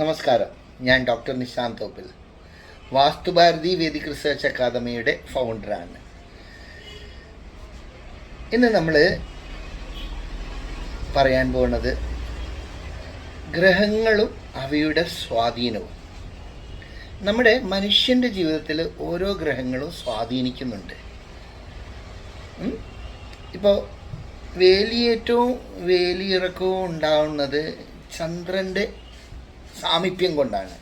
നമസ്കാരം, ഞാൻ doctor Nishanth Thoppil, Vasthubharathi Vedic research അക്കാദമിയുടെ ഫൗണ്ടറാണ്. ഇന്ന് നമ്മൾ പറയാൻ പോകുന്നത് ഗ്രഹങ്ങളും അവയുടെ സ്വാധീനവും. നമ്മുടെ മനുഷ്യൻ്റെ ജീവിതത്തിൽ ഓരോ ഗ്രഹങ്ങളും സ്വാധീനിക്കുന്നുണ്ട്. ഇപ്പോൾ വേലിയേറ്റവും വേലിയിറക്കവും ഉണ്ടാവുന്നത് ചന്ദ്രൻ്റെ സാമീപ്യം കൊണ്ടാണ്.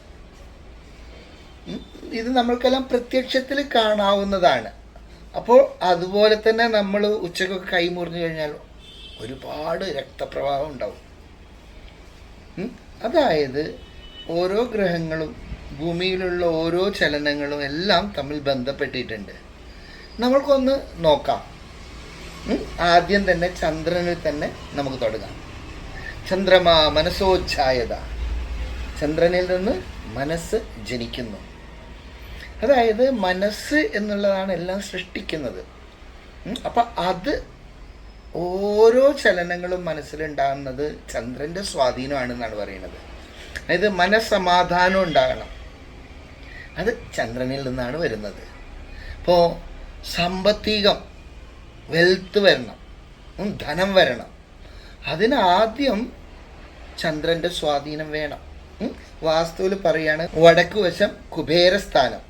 ഇത് നമ്മൾക്കെല്ലാം പ്രത്യക്ഷത്തിൽ കാണാവുന്നതാണ്. അപ്പോൾ അതുപോലെ തന്നെ നമ്മൾ ഉച്ചക്കൊക്കെ കൈമുറിഞ്ഞു കഴിഞ്ഞാൽ ഒരുപാട് രക്തപ്രവാഹം ഉണ്ടാവും. അതായത് ഓരോ ഗ്രഹങ്ങളും ഭൂമിയിലുള്ള ഓരോ ചലനങ്ങളും എല്ലാം തമ്മിൽ ബന്ധപ്പെട്ടിട്ടുണ്ട്. നമ്മൾക്കൊന്ന് നോക്കാം. ആദ്യം തന്നെ ചന്ദ്രനിൽ തന്നെ നമുക്ക് തുടങ്ങാം. ചന്ദ്രമാ മനസ്സോച്ഛായത. ചന്ദ്രനിൽ നിന്ന് മനസ്സ് ജനിക്കുന്നു. അതായത് മനസ്സ് എന്നുള്ളതാണ് എല്ലാം സൃഷ്ടിക്കുന്നത്. അപ്പം അത് ഓരോ ചലനങ്ങളും മനസ്സിലുണ്ടാകുന്നത് ചന്ദ്രൻ്റെ സ്വാധീനമാണെന്നാണ് പറയുന്നത്. അതായത് മനസ്സമാധാനം ഉണ്ടാകണം, അത് ചന്ദ്രനിൽ നിന്നാണ് വരുന്നത്. ഇപ്പോൾ സാമ്പത്തികം, വെൽത്ത് വരണം, ധനം വരണം, അതിനാദ്യം ചന്ദ്രൻ്റെ സ്വാധീനം വേണം. വാസ്തുവിൽ പറയുകയാണ് വടക്ക് വശം കുബേരസ്ഥാനം.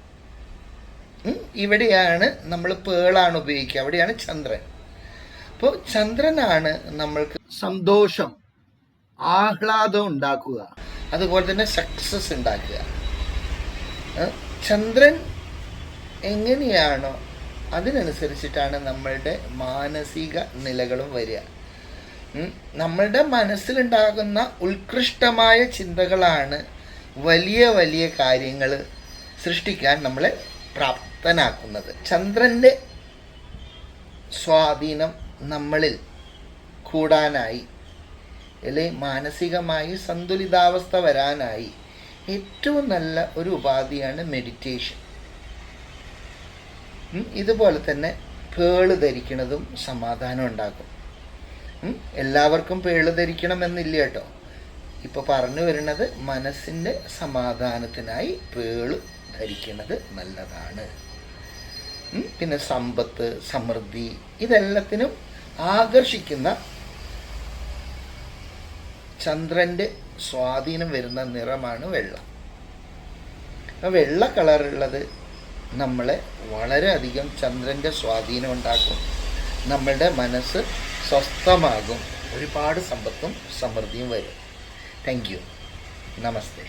ഇവിടെയാണ് നമ്മൾ പേളാണ് ഉപയോഗിക്കുക, അവിടെയാണ് ചന്ദ്രൻ. അപ്പോൾ ചന്ദ്രനാണ് നമ്മൾക്ക് സന്തോഷം, ആഹ്ലാദം ഉണ്ടാക്കുക, അതുപോലെ തന്നെ സക്സസ് ഉണ്ടാക്കുക. ചന്ദ്രൻ എങ്ങനെയാണോ അതിനനുസരിച്ചിട്ടാണ് നമ്മളുടെ മാനസിക നിലകളും വരിക. നമ്മളുടെ മനസ്സിലുണ്ടാകുന്ന ഉത്കൃഷ്ടമായ ചിന്തകളാണ് വലിയ വലിയ കാര്യങ്ങൾ സൃഷ്ടിക്കാൻ നമ്മളെ പ്രാപ്തനാക്കുന്നത്. ചന്ദ്രൻ്റെ സ്വാധീനം നമ്മളിൽ കൂടാനായി, അല്ലെങ്കിൽ മാനസികമായി സന്തുലിതാവസ്ഥ വരാനായി ഏറ്റവും നല്ല ഒരു ഉപാധിയാണ് മെഡിറ്റേഷൻ. ഇതുപോലെ തന്നെ പേള് ധരിക്കുന്നതും സമാധാനം ഉണ്ടാക്കും. എല്ലാവർക്കും പേള് ധരിക്കണമെന്നില്ല കേട്ടോ. ഇപ്പോൾ പറഞ്ഞു വരുന്നത് മനസ്സിൻ്റെ സമാധാനത്തിനായി പേള് ധരിക്കുന്നത് നല്ലതാണ്. പിന്നെ സമ്പത്ത്, സമൃദ്ധി, ഇതെല്ലാത്തിനും ആകർഷിക്കുന്ന ചന്ദ്രൻ്റെ സ്വാധീനം വരുന്ന നിറമാണ് വെള്ള. വെള്ള കളറുള്ളത് നമ്മളെ വളരെയധികം ചന്ദ്രൻ്റെ സ്വാധീനം ഉണ്ടാക്കും. നമ്മളുടെ മനസ്സ് സ്വസ്ഥമാകും, ഒരുപാട് സമ്പത്തും സമൃദ്ധിയും വരും. Thank you. നമസ്തേ.